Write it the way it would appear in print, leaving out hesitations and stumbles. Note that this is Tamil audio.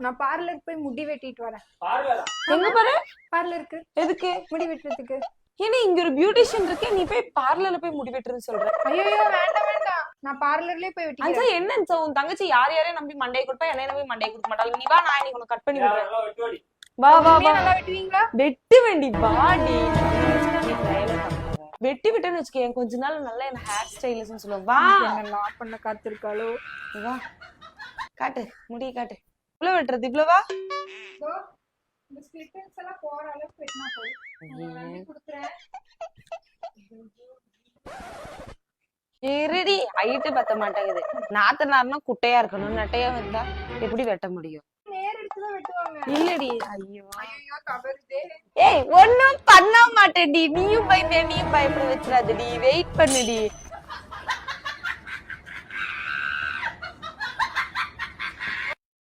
நான் பார்லருக்கு போய் முடி வெட்டிட்டு வரேன். எங்க பாரு பார்லருக்கு எதுக்கு முடி வெட்டுறதுக்கு. ஏன்னா இங்க ஒரு பியூட்டிஷியன் இருக்கு, நீ போய் பார்லர்ல போய் முடி வெட்டுறேன்னு சொல்ற. ஐயோ வேண்டாம் வேண்டாம், நான் பார்லர்லயே போய் வெட்டிக்கிறேன். அஞ்சா என்ன உன் தங்கச்சி யாரையும் நம்பி மண்டையை கொடுப்பா, என்ன நம்பி மண்டையை கொடுக்க மாட்டாள். நீ வா, நான் இன்னைக்கு உனக்கு கட் பண்ணி விடுறேன். வா வா வா, நல்லா வெட்டுவீங்களா? வெட்டி வேண்டி பாடி வெட்டி விட்டேன்னு வச்சுக்க, கொஞ்ச நாள் நல்லா என்ன ஹேர் ஸ்டைலிஸ்ட்னு சொல்லுவேன். வா, என்ன லாக் பண்ண காத்திருக்காளோ. வா காட்டு, முடிய காட்டு. இவ்வளவு வெட்டுறது இவ்வளவா? இந்த ஸ்லிட்டன்ஸ் எல்லாம் போற அளவுக்கு வெட்டினா போதும். கொடுக்குறேன். இருடி, ஹைட்டு பத்த மாட்டேங்குது. நாத்தனார்னா குட்டையா இருக்கணும், நட்டையா வந்தா எப்படி வெட்ட முடியும்? நேர் எடுத்துதான் வெட்டுவாங்க. இல்லடி, ஐயோ ஐயோ கவருதே. ஏய், ஒண்ணும் பண்ண மாட்டேன்டி. நீயும் பயப்பட வச்சிடாதடி, வெயிட் பண்ணுடி.